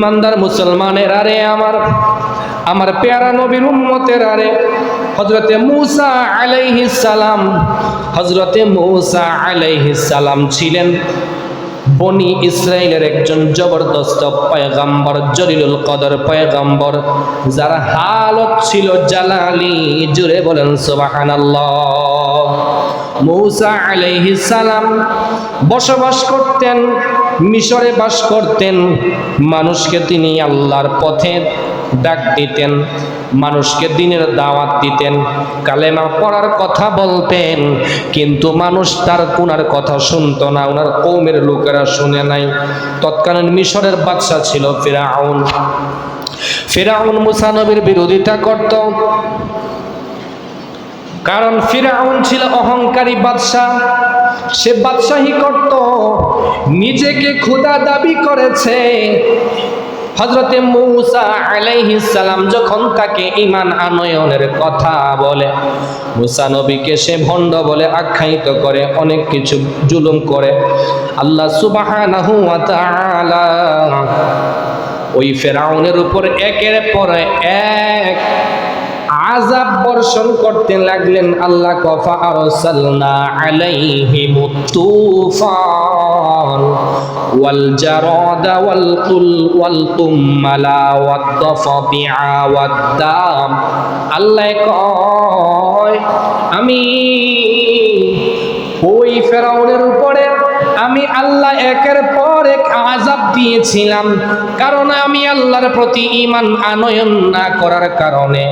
ইমানদার মুসলমানের আরে আমার পেয়ারা নবীর উম্মতের আরে হযরতে মূসা আলাইহিস সালাম ছিলেন বনি ইসরাইলের একজন জবরদস্ত পয়গম্বর, জলিলুল কদর পয়গম্বর, যার হালত ছিল জালালি। জুড়ে বলেন সুবহানাল্লাহ। মূসা আলাইহিস সালাম বসবাস করতেন, মিশরে বাস করতেন। মানুষকে তিনি আল্লাহর পথে ডাক দিতেন, মানুষকে দ্বীনের দাওয়াত দিতেন, কালেমা পড়ার কথা বলতেন, কিন্তু মানুষ তার কোনার কথা শুনতো না, ওনার কওমের লোকেরা শুনে নাই। তৎকালীন মিশরের বাদশা ছিল ফিরআউন মূসা নবীর বিরোধিতা করত, কারণ ফিরআউন ছিল অহংকারী বাদশা। সে বাদশাহী করত, নিজেকে খোদা দাবি করেছে। হযরতে মূসা আলাইহিস সালাম যখন তাকে ঈমান আনয়নের কথা বলে, মূসা নবীকে সে ভণ্ড বলে আখ্যায়িত করে, অনেক কিছু জুলুম করে। আল্লাহ সুবহানাহু ওয়া তাআলা ওই ফিরআউনের উপর একের পর এক আযাব বর্ষণ করতে লাগলেন। আল্লাহ কফা আরসালনা আলাইহিমুত তুফান ওয়াল জারাদা ওয়াল কুম্মালা ওয়াদ দাফাদিআ ওয়াদ দাম। আল্লাহ কয়, আমি ওই ফিরআউনের উপরে আমি আল্লাহ একের পর এক আযাব দিয়েছিলাম, কারণ আমি আল্লাহর প্রতি ঈমান আনয়ন না করার কারণে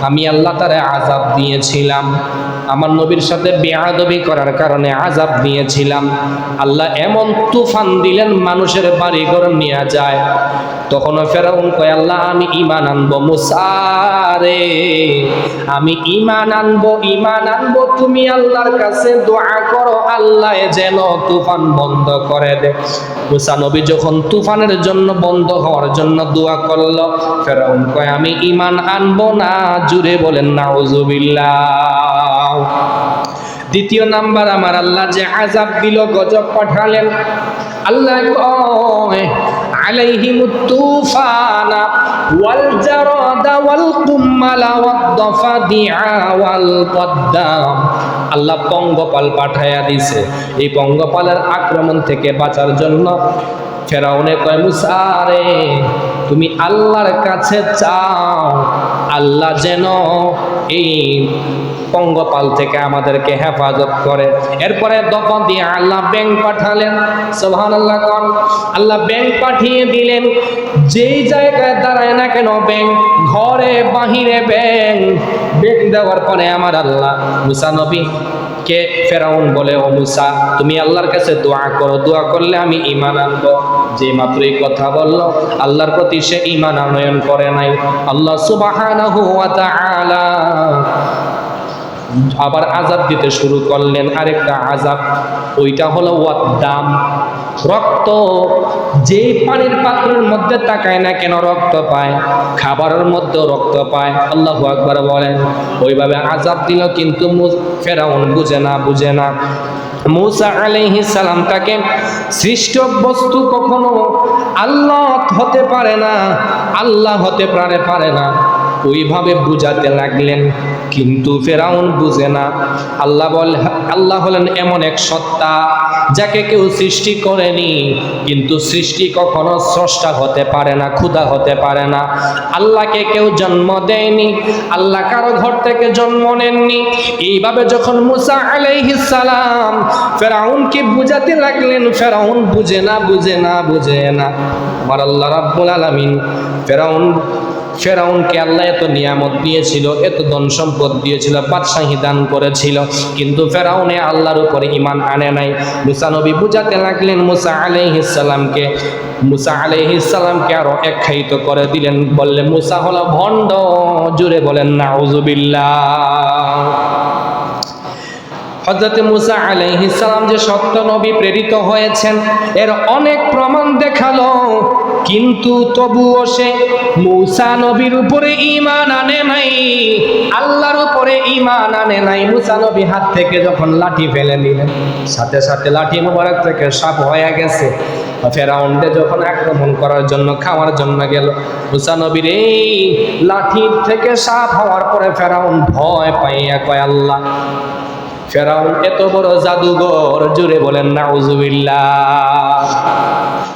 আমি আল্লাহ তারে আযাব দিয়েছিলাম। আমার নবীর সাথে বেয়াদবি করার কারণে আযাব দিয়েছিলাম। আল্লাহ এমন তুফান দিলেন মানুষের বাড়িঘর নিয়ে যায়। তখন ফিরআউন কয়, আল্লাহ আমি ঈমান আনবো, মূসা রে আমি ঈমান আনবো, তুমি আল্লাহর কাছে দোয়া করো আল্লাহ যেন তুফান বন্ধ করে দে। মূসা নবী যখন তুফানের জন্য বন্ধ হওয়ার জন্য দোয়া করলো, ফিরআউন কয় আমি ঈমান আনবো না। জুড়ে বলেন নাউজুবিল্লাহ। দ্বিতীয় নাম্বার, আমার আল্লাহ যে আযাব দিল, গজব পাঠালেন। আল্লাহ কয় আলাইহিমুত তুফানা ওয়াল জারাদা ওয়াল কুম্মালা ওয়াদ দাফাদিআ ওয়াল কদ্দাম। আল্লাহ পঙ্গপাল পাঠায়া দিছে। এই পঙ্গপালের আক্রমণ থেকে বাঁচার জন্য ফিরআউনে কয়, মূসা রে তুমি আল্লাহর কাছে চাও আল্লাহ যেন এই পঙ্গপাল থেকে আমাদেরকে হেফাজত করে। এরপরে দফা দিয়ে আল্লাহ ব্যাঙ পাঠালেন। সুবহানাল্লাহ। কোন আল্লাহ ব্যাঙ পাঠিয়ে দিলেন। যেই জায়গায় দাঁড়ায় না কেন ব্যাঙ, ঘরে বাহিরে ব্যাঙ দেওয়ার পরে আমার আল্লাহ মূসা নবী কে ফিরআউন বলে, ও মূসা তুমি আল্লাহর কাছে দোয়া করো, দোয়া করলে আমি ঈমান আনবো। যে মাত্র এই কথা বলল, আল্লাহর প্রতি সে ঈমান আনয়ন করে নাই। আল্লাহ সুবহানাহু ওয়া তাআলা আবার আযাব দিতে শুরু করলেন। আরেকটা আযাব, ওইটা হলো ওয়াদ্দাম, রক্ত। যেই পানির পাত্রের মধ্যে তাকায় না কেন রক্ত পায়, খাবারের মধ্যে রক্ত পায়। আল্লাহু আকবার বলেন। ওইভাবে আযাব দিল, কিন্তু ফিরআউন বুঝে না। মূসা আলাইহিস সালাম তাকে সৃষ্ট বস্তু কখনো আল্লাহ হতে পারে না, আল্লাহ হতে পারে না, ওইভাবে বুঝাতে লাগলেন, কিন্তু ফিরআউন বুঝে না। আল্লাহ হলেন এমন এক সত্তা যাকে কেউ সৃষ্টি করেনি, কিন্তু সৃষ্টি কখনো স্রষ্টা হতে পারে না, খোদা হতে পারে না। আল্লাহকে কেউ জন্ম দেয়নি, আল্লাহ কারো ঘর থেকে জন্ম নেননি। এইভাবে যখন মূসা আলাইহিস সালাম ফিরআউনকে বুঝাতে লাগলেন, ফিরআউন বুঝে না। আমার আল্লাহ রাব্বুল আলামিন ফিরআউনকে আল্লাহ এত নিয়ামত দিয়েছিল, এত ধন সম্পদ দিয়েছিল, বাদশাহী দান করেছিল, কিন্তু ফিরআউনে আল্লাহর উপরে ঈমান আনে নাই। মূসা নবী বুঝাতে লাগলেন মূসা আলাইহিস সালামকে আরো আখ্যায়িত করে দিলেন, বললেন মূসা হলো ভণ্ড। জুড়ে বলেন নাউজুবিল্লাহ। হযরত মূসা আলাইহিস সালাম যে সত্য নবী প্রেরিত হয়েছেন, এর অনেক প্রমাণ দেখালো, কিন্তু তবুও সে মূসা নবীর উপরে ঈমান আনে নাই, আল্লাহর উপরে ঈমান আনে নাই। মূসা নবী হাত থেকে যখন লাঠি ফেলে নিলেন, সাথে সাথে লাঠি মোবারক থেকে সাপ হয়ে গেছে। ফেরাউনকে যখন আক্রমণ করার জন্য, খাওয়ার জন্য গেল, মূসা নবীর এই লাঠির থেকে সাপ হওয়ার পরে ফেরাউন ভয় পাইয়া কয় আল্লাহ, ফেরাউন এত বড় জাদুঘর, জুড়ে বলেন নাউজুবিল্লাহ।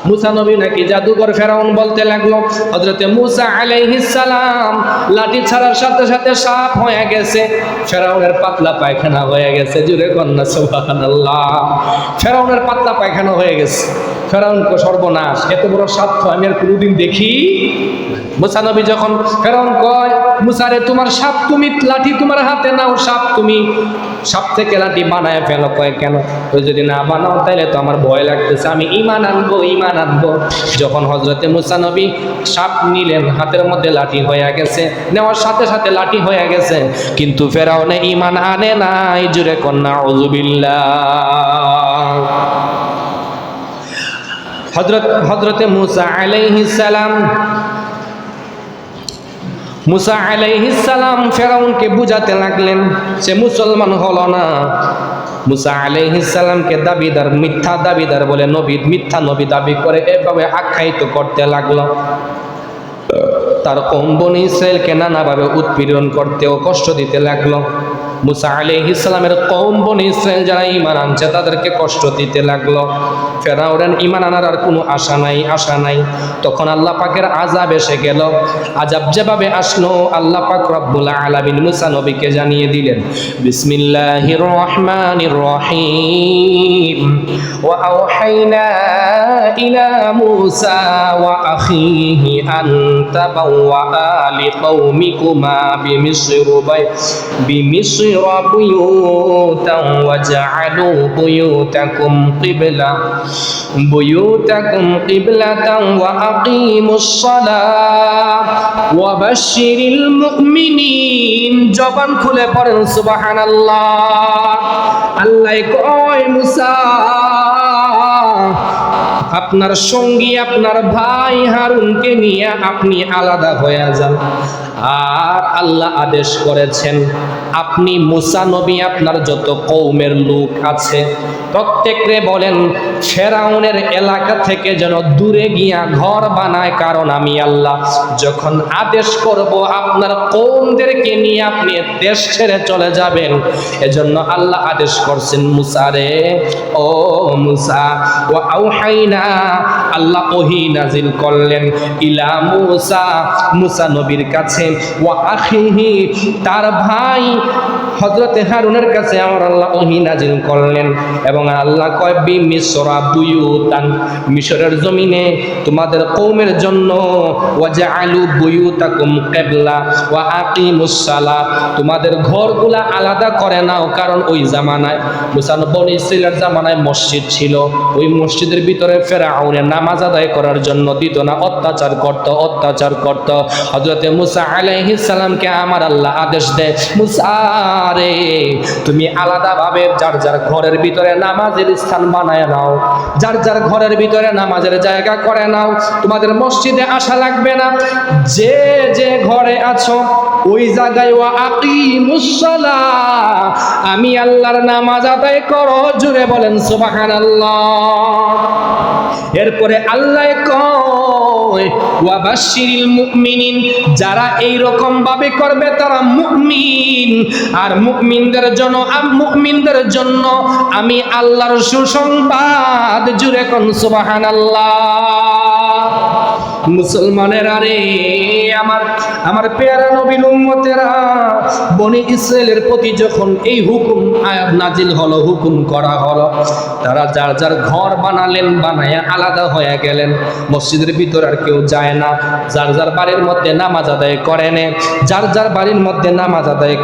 মূসা নবী নাকি জাদুঘর, ফেরাউন বলতে লাগলো। হযরতে মূসা আলাইহিস সালাম লাঠি ছাড়ার সাথে সাথে সাপ হয়ে গেছে, ফেরাউনের পাতলা পায়খানা হয়ে গেছে, জুড়ে কন্যা সুবহানাল্লাহ। ফেরাউনের পাতলা পায়খানা হয়ে গেছে। ফেরাউন কো সর্বনাশ, এত বড় সাপ তো আমি আর কোনোদিন দেখি। মূসা নবী যখন, ফেরাউন কয় মূসা রে তোমার সাপ, তুমি লাঠি তোমার হাতে নাও, সাপ তুমি সাপ থেকে লাঠি বানায় ফেলো। কয় কেন? তুই যদি না বানাও তাহলে তো আমার ভয় লাগতেছে, আমি ঈমান আনবো, ঈমান আনবো। যখন হযরতে মূসা নবী সাপ নিলেন, হাতের মধ্যে লাঠি হয়ে গেছে, নেওয়ার সাথে সাথে লাঠি হয়ে গেছে, কিন্তু ফেরাউনে ঈমান আনে নাই, জুরে কন্যা আউযুবিল্লাহ। হযরতে মূসা আলাইহিস সালাম ফেরাউনকে বুঝাতে লাগলেন, সে মুসলমান হলো না। মূসা আলাইহিস সালামকে দাবিদার, মিথ্যা দাবিদার বলে, নবী মিথ্যা নবী দাবি করে এভাবে আখ্যায়িত করতে লাগলো। তার কওম বনি ইসরাইলকে নানাভাবে উৎপীড়ন করতে ও কষ্ট দিতে লাগলো। মূসা আলাইহিস সালামের কওম বনি ইসরাইল যারা ঈমান আনছে তাদেরকে কষ্ট দিতে লাগলো। ফেরাউনের ঈমান আনার আর কোনো আশা নাই। তখন আল্লাহ পাকের আযাব এসে গেল। আযাব যেভাবে আসলো, আল্লাহ পাক রব্বুল আলামিন মূসা নবীকে জানিয়ে দিলেন, বিসমিল্লাহির রহমানির রহিম, ওয়া আওহাইনা ইলা মূসা ওয়া আখিহি আন তাবাওয়া লিকাওমিকুমা বিমিসর بيوتا وجعلوا بيوتكم قبلة وأقيموا الصلاة وبشر المؤمنين। জবান খুলে পড়েন সুবহানাল্লাহ। আল্লাহ কয় মূসা, আপনার সঙ্গী আপনার ভাই হারুনকে নিয়ে আপনি আলাদা হয়ে যান। আর আল্লাহ আদেশ করেছেন, আপনি মূসা নবী আপনার যত কওমের লোক আছে প্রত্যেকরে বলেন ফেরাউনের এলাকা থেকে যেন দূরে গিয়া ঘর বানায়, কারণ আমি আল্লাহ যখন আদেশ করব আপনার কওমদেরকে নিয়ে আপনি দেশ ছেড়ে চলে যাবেন, এজন্য আল্লাহ আদেশ করছেন মূসা রে, ও মূসা, ওয়া আওহাইনা, আল্লাহ ওহী নাজিল করলেন ইলা মূসা, মূসা নবীর কাছে, ওয়া আখিহি, তার ভাই হযরতে হারুনের কাছে আমার আল্লাহ ওহী নাজিল করলেন। এবং আল্লাহ কয় বিমিসরা বুয়ুতান, মিশরের জমিনে তোমাদের কওমের জন্য, ওয়াজআলু বুয়ুতাকুম কিবলা ওয়া আকিমুস সালাহ, তোমাদের ঘরগুলা আলাদা করে নাও, কারণ ওই জামানায় মূসা বনী ইসরাইলের জামানায় মসজিদ ছিল, ওই মসজিদের ভিতরে ফেরাউনের নামাজ আদায় করার জন্য দিত না, অত্যাচার করত। হযরতে মূসা আলাইহিস সালামকে আমার আল্লাহ আদেশ দেয়, মূসা রে তুমি আলাদাভাবে যার যার ঘরের ভিতরে নামাজের স্থান বানায় নাও, যার যার ঘরের ভিতরে নামাজের জায়গা করে নাও, তোমাদের মসজিদে আসা লাগবে না, যে যে ঘরে আছো ওই জায়গায় ওয়া আকিমুস সালাহ, আমি আল্লাহর নামাজ আদায় করো, জুড়ে বলেন সুবহানাল্লাহ। এরপরে আল্লাহ কয় ওয়া বাশশিরিল মুমিনিন, যারা এই রকম ভাবে করবে তারা মুমিন, আর মুমিনদের জন্য আমি আল্লাহর সুসংবাদ, জুড়ে কোন সুবহানাল্লাহ। মুসলমানের আরে আমার পেয়ারা নবীর উম্মতেরা, বনি ইসরাইলের প্রতি যখন এই হুকুম নাজিল হলো, হুকুম করা হলো, তারা যার যার ঘর বানালেন, বানায়া আলাদা হয়ে গেলেন, মসজিদের ভিতর আর কেউ যায় না, যার যার বাড়ির মধ্যে নামাজ আদায়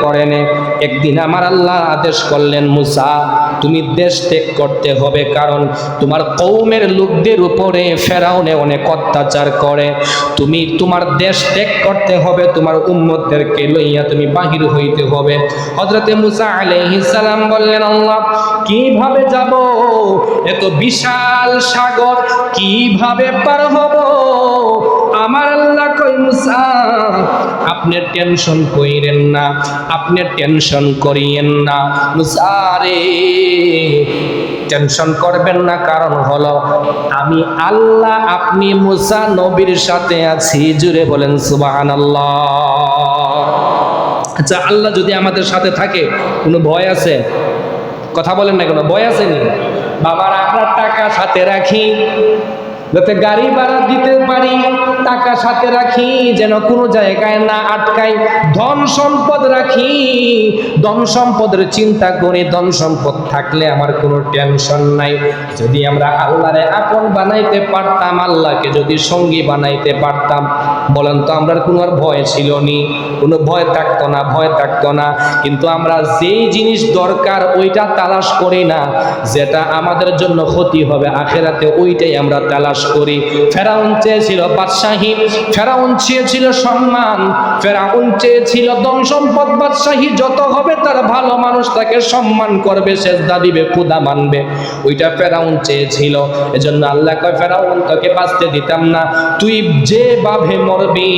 করে নে। একদিন আমার আল্লাহ আদেশ করলেন, মূসা তুমি দেশ ত্যাগ করতে হবে, কারণ তোমার কওমের লোকদের উপরে ফেরাউনে অনেক অত্যাচার করে, তোমার দেশ ত্যাগ করতে হবে, তোমার উম্মতদেরকে লইয়া তুমি বাহির হইতে হবে। হযরতে মূসা আলাইহিস সালাম বললেন, আল্লাহ কিভাবে যাব? এত বিশাল সাগর কিভাবে পার হব? আমার আল্লাহ কই মুসা আপনি টেনশন কইরেন না, আপনি টেনশন করিয়েন না মুসা রে, টেনশন করবেন না, কারণ হলো আমি আল্লাহ আপনি মুসা নবীর সাথে আছি। জুড়ে বলেন সুবহানাল্লাহ। আচ্ছা, আল্লাহ যদি আমাদের সাথে থাকে কোনো ভয় আছে? কথা বলেন না, কোনো ভয় আছে নি? বাবারা আমরা টাকা সাথে রাখি যাতে গাড়ি ভাড়া দিতে পারি, টাকা সাথে রাখি যেন কোনো জায়গায় না আটকাই, ধন সম্পদ রাখি, ধন সম্পদের চিন্তা করি, ধন সম্পদ থাকলে আমার কোনো টেনশন নাই। যদি আমরা আল্লাহরে আপন বানাইতে পারতাম, আল্লাহকে যদি সঙ্গী বানাইতে পারতাম, বলেন তো আমরা কোনো আর ভয় ছিল নি? কোনো ভয় থাকতো না, ভয় থাকতো না। কিন্তু আমরা যেই জিনিস দরকার ওইটা তালাশ করি না, যেটা আমাদের জন্য ক্ষতি হবে আখিরাতে ওইটাই আমরা তালাশ করি। ফেরাউন চেয়েছিল বাদশাহী, ফেরাউন চেয়েছিল সম্মান, ফেরাউন চেয়েছিল ধন সম্পদ, বাদশাহী যত হবে তার ভালো, মানুষ তাকে সম্মান করবে, সেজদা দিবে, খোদা মানবে, ওইটা ফেরাউন চেয়েছিল। এজন্য আল্লাহ কয় ফেরাউন তোকে বাঁচতে দিতাম না, তুই যেভাবে মরবি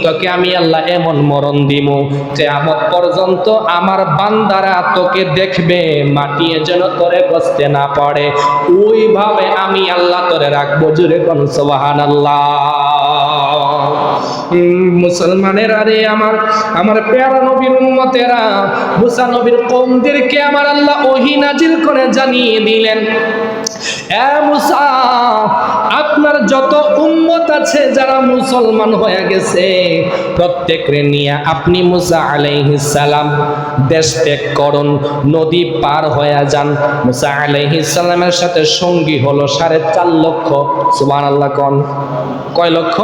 তোকে আমি আল্লাহ এমন মরণ দিব কিয়ামত পর্যন্ত আমার বান্দারা তোকে দেখবে, মাটিয়ে যেন তোরে কষ্টে না পড়ে, ওইভাবে আমি আল্লাহ তোরে রাখবো। জুড়ে কোন সুবহানাল্লাহ। মুসলমানের আরে আমার প্যারা নবীর উম্মতেরা, মুসা নবীর কওমদেরকে আমার আল্লাহ ওহী নাজিল করে জানিয়ে দিলেন, এ মুসা আপনার যত উম্মত আছে যারা মুসলমান হয়ে গেছে প্রত্যেককে নিয়ে আপনি মুসা আলাইহিস সালাম দেশ ত্যাগ করুন, নদী পার হয়ে যান। মুসা আলাইহিস সালামের সাথে সঙ্গী হলো 4.5 লক্ষ। সুবহানাল্লাহ। কোন কয় লক্ষ?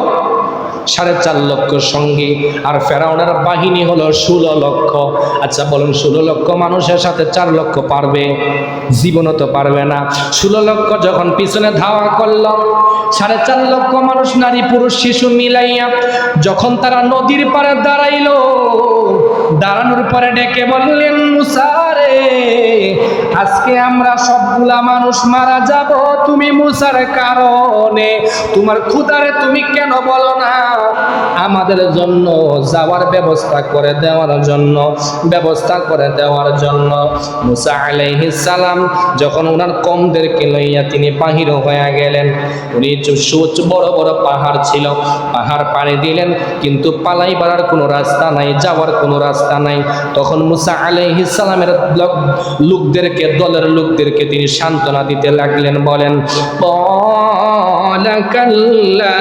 4.5 লক্ষ সঙ্গী। আর ফেরাউনের বাহিনী হলো 16 লক্ষ। আচ্ছা বলুন 16 লক্ষ মানুষের সাথে 4 লক্ষ পারবে? জীবনও তো পারবে না। 16 লক্ষ যখন পিছনে ধাওয়া করলো, 4.5 লক্ষ মানুষ নারী পুরুষ শিশু মিলাইয়া যখন তারা নদীর পাড়ে দাঁড়াইলো, দাঁড়ানোর পরে ডেকে বললেন মুসা রে, আজকে আমরা সবগুলা মানুষ মারা যাব তুমি মুসার কারণে, তোমার খোদারে তুমি কেন বলো না আমাদের জন্য যাওয়ার ব্যবস্থা করে দেওয়ার জন্য, ব্যবস্থা করে দেওয়ার জন্য। মুসা আলাইহিস সালাম যখন ওনার কওমদেরকে লইয়া তিনি বাহির হয়ে গেলেন, উনি বড় বড় পাহাড় ছিল, পাহাড় পাড়ি দিলেন, কিন্তু পালাই বাড়ার কোনো রাস্তা নাই, যাওয়ার কোনো রাস্তা নাই। তখন মুসা আলাইহিস সালামের লোকদেরকে, দলের লোকদেরকে তিনি সান্ত্বনা দিতে লাগলেন, বলেন ক্বালা কাল্লা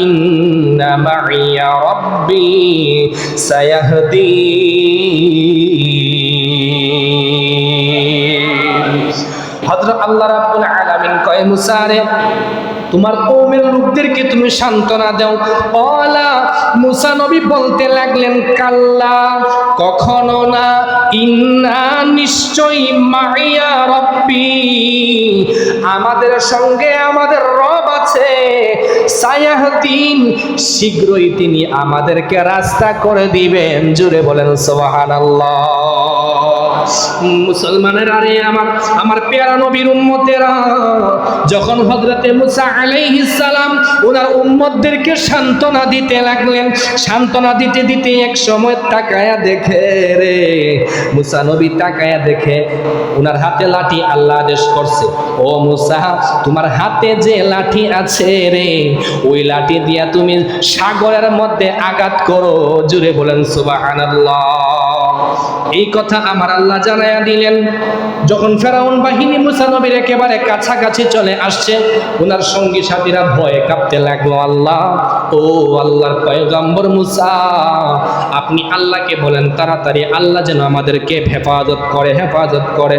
ইন্না মাইয়া রাব্বি সায়াহদিন। হযরত আল্লাহ রাব্বুল আলামিন কয় মুসা রে, তোমার কওমের লোকদেরকে তুমি সান্ত্বনা দাও। ওলা মুসা নবী বলতে লাগলেন কাল্লা, কখনো না, ইন্না নিশ্চয়ই, মাইয়া রব্বি আমাদের সঙ্গে আমাদের রব আছে, সায়াহদিন শীঘ্রই তিনি আমাদেরকে রাস্তা করে দিবেন। জুড়ে বলেন সুবহানাল্লাহ। মুসলমানের আরে আমার প্যারা নবীর উম্মতেরা, যখন হযরতে মুসা আলাইহিস সালাম ওনার উম্মতদেরকে সান্ত্বনা দিতে লাগলেন, সান্ত্বনা দিতে দিতে এক সময় তাকায়া দেখে রে, মুসা নবী তাকায়া দেখে ওনার হাতে লাঠি আল্লাহ আদেশ করছে, ও মুসা তোমার হাতে যে লাঠি আছে রে, ওই লাঠি দিয়া তুমি সাগরের মধ্যে আঘাত করো। জুড়ে বলেন সুবহানাল্লাহ। এই কথা আমার আল্লাহ জানায়া দিলেন। যখন ফেরাউন বাহিনী মুসা নবীর একেবারে কাছাকাছি চলে আসছে, ওনার সঙ্গী সাথীরা ভয়ে কাঁপতে লাগলো। আল্লাহ, ও আল্লাহর পয়গম্বর মুসা, আপনি আল্লাহকে বলেন তাড়াতাড়ি আল্লাহ যেন আমাদেরকে হেফাজত করে, হেফাজত করে।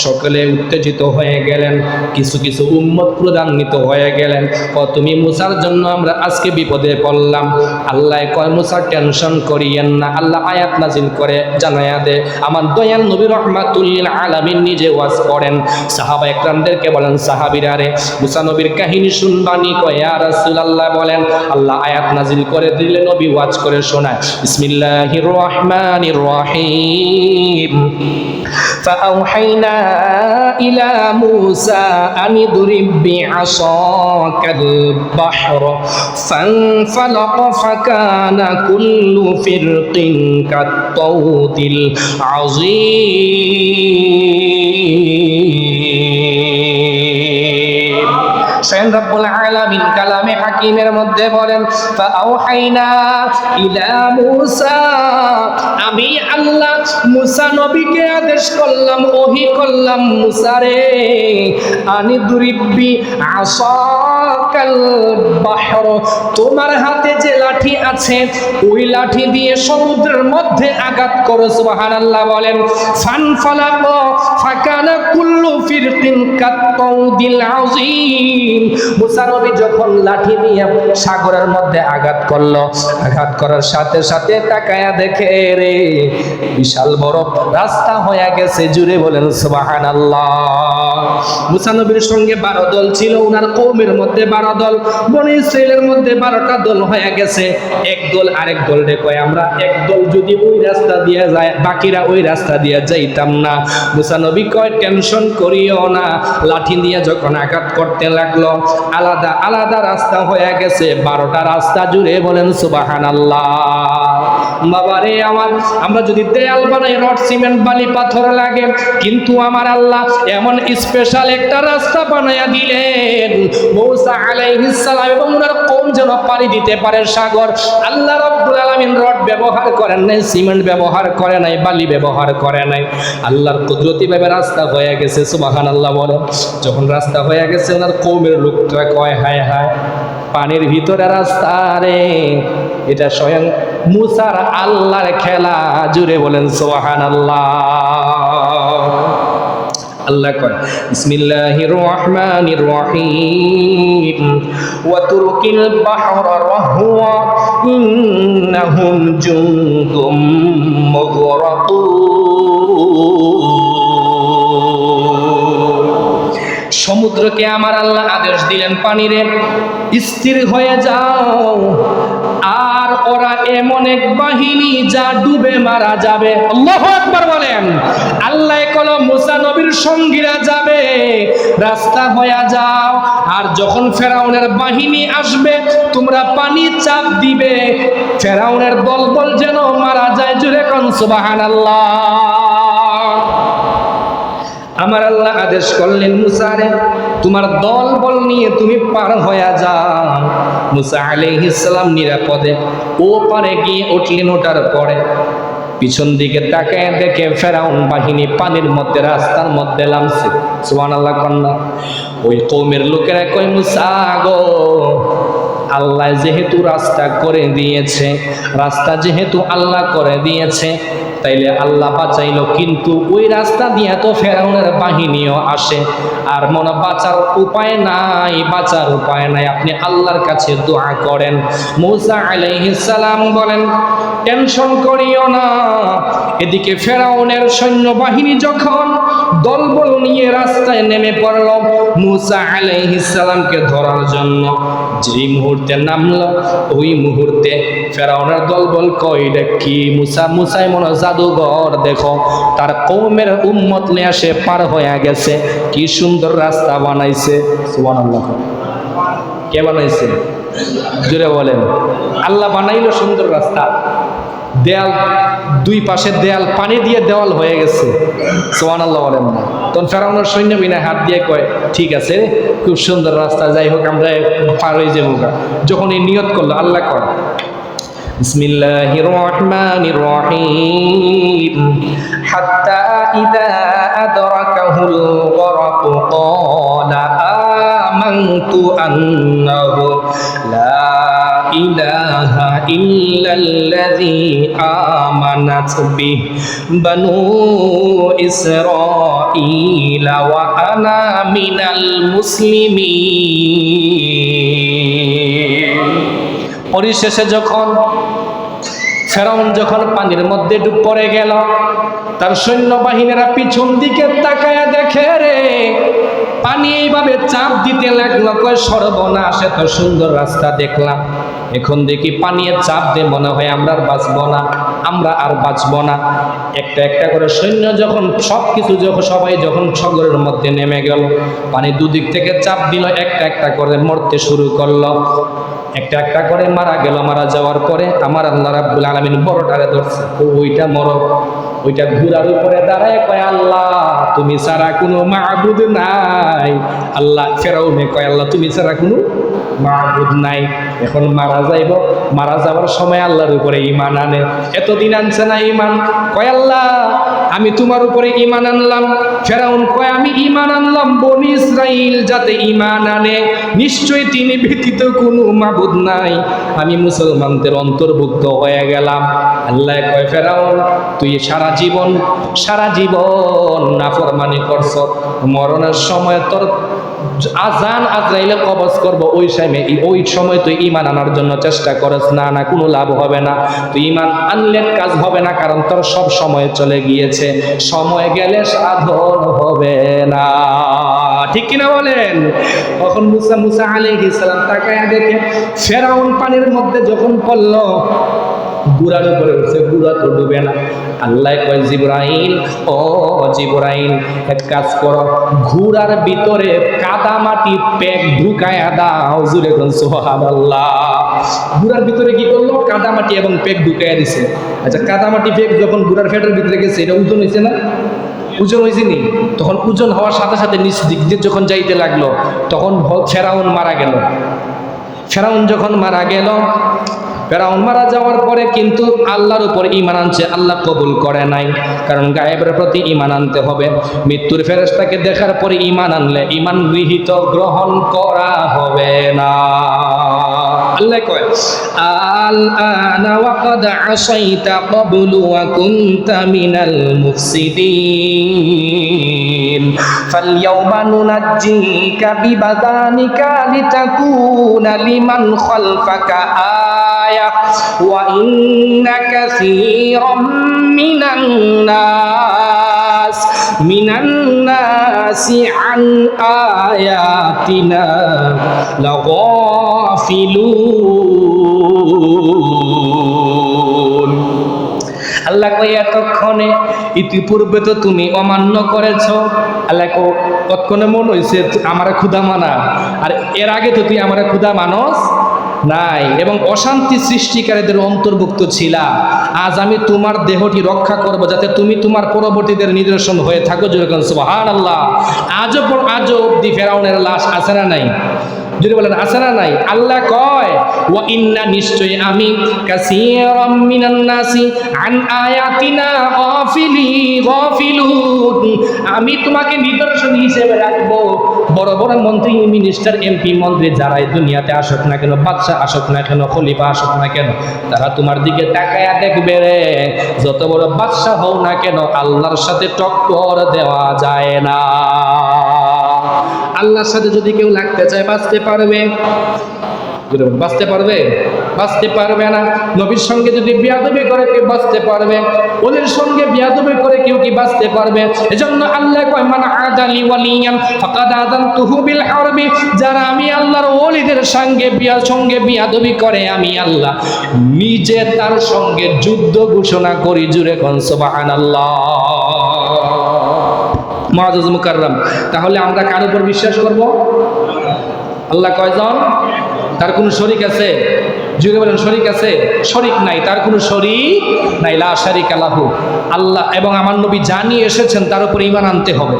সকলে উত্তেজিত হয়ে গেলেন, কিছু কিছু উম্মত ক্রোধান্বিত হয়ে গেলেন, ও তুমি মুসার জন্য আমরা আজকে বিপদে পড়লাম। আল্লাহ কয় মুসা টেনশন করিয়েন না। আল্লাহ আয়াত নাজিল করে জানা শোনায়া দে। আমার দয়াল নবী রাহমাতুল লিল আলামিন নিজে ওয়াজ করেন, সাহাবা একরামদেরকে বলেন, সাহাবীরা রে মুসা নবীর কাহিনী শুনবানি? কয় ইয়া রাসূলুল্লাহ বলেন। আল্লাহ আয়াত নাজিল করে দিলে নবী ওয়াজ করে শোনায়, বিসমিল্লাহির রহমানির রহিম। فأوحينا إلى موسى أن اضرب بعصاك البحر فانفلق فكان كل فرق كالطود العظيم। স্বয়ং রব্বুল আলামিন কালামে হাকিমের মধ্যে বলেন, ফাআওহাইনা ইলা মূসা, আমি আল্লাহ মুসা নবীকে আদেশ করলাম, ওহী করলাম, মুসা রে আনি দুরিব্বি আসাকাল বাহর, তোমার হাতে যে লাঠি আছে ওই লাঠি দিয়ে সমুদ্রের মধ্যে আঘাত করো। সুবহানাল্লাহ বলেন। ফানফালাক ফাকানা কুল্লু ফিরকিন কাত্তাউদিল আযীম। মুসা নবী যখন লাঠি দিয়ে সাগরের মধ্যে আঘাত করলো, আঘাত করার সাথে সাথে তাকায়া দেখে রে বিশাল বড় রাস্তা হয়ে গেছে। জুড়ে বলেন সুবহানাল্লাহ। মুসা নবীর সঙ্গে 12 দল ছিল, উনার কওমের মধ্যে 12 দল, বনি ইসরাইলের মধ্যে 12টা দল হয়ে গেছে। এক দল আরেক দল রে কয়, আমরা এক দল যদি ওই রাস্তা দিয়ে যায়, বাকিরা ওই রাস্তা দিয়ে যাইতাম না। মুসা নবী কয়, টেনশন করিও না। লাঠি দিয়ে যখন আঘাত করতে লাগলো, আলাদা আলাদা রাস্তা হয়ে গেছে, 12টা রাস্তা। জুড়ে বলেন সুবহানাল্লাহ। বাবারে আমার, আমরা যদি দেয়াল বানাই, রড সিমেন্ট বালি পাথর লাগে, কিন্তু আমার আল্লাহ এমন স্পেশাল একটা রাস্তা বানায়া দিলেন, মূসা আলাইহিস সালাম এবং ওনার কওম যেন পাড়ি দিতে পারে সাগর। আল্লাহ রাব্বুল আলামিন রড ব্যবহার করেন নাই, সিমেন্ট ব্যবহার করে নাই, বালি ব্যবহার করে নাই। আল্লাহর কুদরতি ভাবে রাস্তা হয়ে গেছে। সুবহানাল্লাহ বলেন। যখন রাস্তা হয়ে গেছে, ওনার কওমের লোকটা কয়, হায় হায়, পানির ভিতরে রাস্তা রে, এটা স্বয়ং মুসার আল্লাহর খেলা। জুড়ে বলেন সুবহানাল্লাহ। আল্লাহ কয়, বিসমিল্লাহির রহমানির রহিম, ওয়া তুরকিল বাহরা রাহওয়া ইন্নাহুম জুনদুম মুগরাকুন। সমুদ্রকে আমার আল্লাহ আদেশ দিলেন, পানিরে স্থির হয়ে যাও, আর ওরা এমন এক বাহিনী যা ডুবে মারা যাবে। আল্লাহু আকবার বলেন। আল্লাহ কলো মুসা নবীর সঙ্গীরা যাবে, রাস্তা হয়ে যাও, আর যখন ফেরাউনের বাহিনী আসবে তোমরা পানি চাপ দিবে, ফেরাউনের দলবল যেন মারা যায়। জুরে কোন সুবহানাল্লাহ। আমার আল্লাহ আদেশ করলেন, মুসা রে তোমার দল বল নিয়ে তুমি পার হয়ে যাও। মুসা আলাইহিস সালাম নিরাপদে ও পারে গিয়ে উঠলেন। ওঠার পরে পিছন দিকে তাকায় দেখে ফেরাউন বাহিনী পানির মধ্যে রাস্তার মধ্যে নামছে। সুবহানাল্লাহ কন্যা। ওই কওমের লোকেরা কয়, মুসা গো, আল্লাহ যেহেতু রাস্তা করে দিয়েছে, রাস্তা যেহেতু আল্লাহ করে দিয়েছে, তাইলে আল্লাহ বাঁচাইলো, কিন্তু ওই রাস্তা দিয়ে তো ফেরাউনের বাহিনীও আসে, আর মনে বাঁচার উপায় নাই, বাঁচার উপায় নাই, আপনি আল্লাহর কাছে দোয়া করেন। মূসা আলাইহিস সালাম বলেন, টেনশন করিও না। এদিকে ফেরাউনের সৈন্যবাহিনী যখন দলবল নিয়ে রাস্তায় নেমে পড়ল মূসা আলাইহিস সালামকে ধরার জন্য, যেই মুহূর্তে নামলো ওই মুহূর্তে ফেরাউনের দলবল কয়, কি মুসা, মুসাই মনে জাদুঘর, দেখো তার কওমের উম্মত নিয়ে সে পার হয়ে গেছে, কি সুন্দর রাস্তা বানাইছে। সুবহানাল্লাহ। কে বানাইছে? জোরে বলেন। আল্লাহ বানাইলো সুন্দর রাস্তা। দেয়াল, দুই পাশের দেয়াল পানি দিয়ে দেওয়াল হয়ে গেছে। সুবহানাল্লাহ বলেন না। তখন ফেরাউনের সৈন্যবাহিনী হাত দিয়ে কয়, ঠিক আছে, খুব সুন্দর রাস্তা, যাই হোক আমরা পার হয়ে যাবো। যখন এই নিয়ত করলো, আল্লাহ কর, বিসমিল্লাহির রহমানির রহিম, হাত্তা ইযা আদরাকাহুল গরক ক্বালা আমানতু আন্নাহু লা ইলাহা ইল্লাল্লাযী আমানাত বিহি বানু ইসরাঈল ওয়া আনা মিনাল মুসলিমিন। পরিশেষে যখন ফেরাউন যখন পানির মধ্যে ডুব পড়ে গেল, তার সৈন্যবাহিনীরা পিছন দিকে তাকায়া দেখে রে পানি এইভাবে চাপ দিতে লাগলো। কয় সর্বনাশ, এত সুন্দর রাস্তা দেখলাম, এখন দেখি পানির চাপ দিয়ে মনে হয় আমরা আর বাঁচবো না, আমরা আর বাঁচবো না। একটা একটা করে সৈন্য যখন সবকিছু সবাই যখন সাগরের মধ্যে নেমে গেল, পানি দুদিক থেকে চাপ দিল, একটা একটা করে মরতে শুরু করলো, একটা একটা করে মারা গেল। মারা যাওয়ার পরে আমার আল্লাহ রাব্বুল আলামিন বড়টারে ধরছে, ওইটা মরো, ওইটা ঘোড়ার উপরে দাঁড়ায় কয় আল্লাহ তুমি ছাড়া কোনো মাবুদ নাই। আল্লাহ ফেরাউনে কয় আল্লাহ তুমি ছাড়া কোনো মাবুদ নাই। এখন মারা যাইব, মারা যাওয়ার সময় আল্লাহর উপরে ঈমান আনে। এতদিন আনছে না ঈমান, কয় আল্লাহ আমি তোমার উপরে ঈমান আনলাম। ফেরাউন কয় আমি ঈমান আনলাম বনি ইসরাইল যাতে ঈমান আনে, নিশ্চয়ই তিনি ব্যতীত কোনো মাবুদ নাই, আমি মুসলমানদের অন্তর্ভুক্ত হয়ে গেলাম। আল্লাহ কয় ফেরাউন তুই সারা জীবন নাফরমানি করছ, মরণের সময় তোর আজান আজরাইলে কবজ করব, ওই সময় তুই ঈমান আনার জন্য চেষ্টা করছ না, না কোনো লাভ হবে না, তুই ঈমান আনলে কাজ হবে না, কারণ তোর সব সময় চলে গিয়েছে, সময় গেলে সাধন হবে না। ঠিক কিনা বলেন? তখন মুসা আলাইহিস সালাম তাকায়া দেখে ফেরাউন পানির মধ্যে যখন পড়ল, বুড়ার উপরে উঠছে, বুড়া তো ডুবে না। আল্লাহ কয় জিবরাইল, ও জিবরাইল এক কাজ করো, ঘোড়ার ভিতরে কাদা মাটি পেক ঢুকায়া দাও। জুরে কোন সুবহানাল্লাহ। ঘোড়ার ভিতরে কি করলো? কাদা মাটি এবং পেক ঢুকায়া দিছে। আচ্ছা, কাদা মাটি পেক যখন ঘোড়ার পেটের ভিতরে গেছে, এটা ওজন হয়েছে না? ওজন হয়েছে নি? তখন ওজন হওয়ার সাথে সাথে নিচ দিক দিয়ে যখন যাইতে লাগলো, তখন ফেরাউন মারা গেল। ফেরাউন যখন মারা গেল, ফেরাউন মারা যাওয়ার পরে কিন্তু আল্লাহর উপর ঈমান আনছে, আল্লাহ কবুল করে নাই, কারণ গায়েবের প্রতি ঈমান আনতে হবে। মৃত্যুর ফেরেশতাকে দেখার পরে ঈমান আনলে ঈমান গৃহীত গ্রহণ করা হবে না। আল্লাহ কয় আল আনা ওয়া ক্বাদ আসাইতা ক্বাবলু ওয়া কুনতা মিনাল মুফসিদিন ফালইয়াউমা নুনাজ্জিকা বিবাদানিকা লিতাকুনা লিমান খালফাকা আয়া ওয়া ইন্না কাসীরাম মিনান নাসি আন আয়াতিনা লাগাফিলুন। আল্লাহ কই এতক্ষণে ইতিপূর্বে তো তুমি অমান্য করেছো। আল্লাহ কতক্ষণে মন হয়েছে আমার ক্ষুধা মানা, আর এর আগে তো তুই আমার ক্ষুধা মানস নাই এবং অশান্তি সৃষ্টিকারীদের অন্তর্ভুক্ত ছিলা। আজ আমি তোমার দেহটি রক্ষা করব যাতে তুমি তোমার পরবর্তীদের নিদর্শন হয়ে থাকো। যেরকম সুবহানাল্লাহ। আজও অব্দি ফেরাউনের লাশ আছে না নাই? যদি বলেন আছে না নাই? আল্লাহ কয় ওয়া ইন্না, নিশ্চয়ই আমি, কাসীরাম মিনান নাসি আন আয়াতিনা গাফিলুন, আমি তোমাকে নিদর্শন হিসেবে রাখবো। বড় বড় মন্ত্রী, মিনিস্টার, এমপি, মন্ত্রী যারা এই দুনিয়াতে আসুক না কেন, বাদশা আসুক না কেন, খলিফা আসুক না কেন, তারা তোমার দিকে তাকায়া দেখবে রে। যত বড় বাদশা হও না কেন, আল্লাহর সাথে টক্কর দেওয়া যায় না। আল্লাহর সাথে যদি কেউ লাগতে চায় বাঁচতে পারবে? বাঁচতে পারবে? বাঁচতে পারবে না। নবীর সঙ্গে যদি বিয়াদবি করে কেউ বাঁচতে পারবে? ওদের সঙ্গে বিয়াদবি করে কেউ কি বাঁচতে পারবে? এজন্য আল্লাহ কয় মান আদালি ওয়ালিয়ান ফাকাদ আযানতুহু বিল হারবি, যারা আমি আল্লাহর ওলিদের সঙ্গে বিয়াদবি করে আমি আল্লাহ নিজে তার সঙ্গে যুদ্ধ ঘোষণা করি। জুরে কোন সুবহানাল্লাহ। মুআজ্জাজ মুকাররম। তাহলে আমরা কার উপর বিশ্বাস করব? আল্লাহ কয়জন? তার কোনো শরীক আছে? যুগে বলেন শরীক আছে? শরীক নাই, তার কোনো শরীক নাই, লা শারিকা লাহু। আল্লাহ এবং আমার নবী জানিয়ে এসেছেন, তার উপর ঈমান আনতে হবে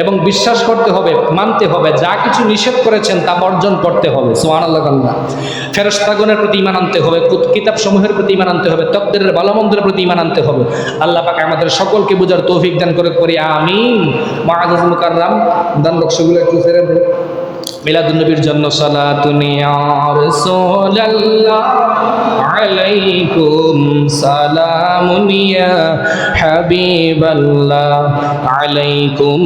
এবং বিশ্বাস করতে হবে, মানতে হবে। যা কিছু নিষেধ করেছেন তা বর্জন করতে হবে। সুবহানাল্লাহ। ফেরেশতাগণের প্রতি ঈমান আনতে হবে, কিতাব সমূহের প্রতি ঈমান আনতে হবে, তকদীরের ভালো মন্দের প্রতি ঈমান আনতে হবে। আল্লাহ পাক আমাদের সকলকে বুঝার তৌফিক দান করে করি, আমিন। মুআজ্জাজ মুকাররম, দান বক্সগুলো একটু ছেড়ে দেন। মিলাদুন নবীর জন্য সালাতুন ইয়া রাসূলুল্লাহ আলাইকুম সালামুন ইয়া হাবিবাল্লাহ আলাইকুম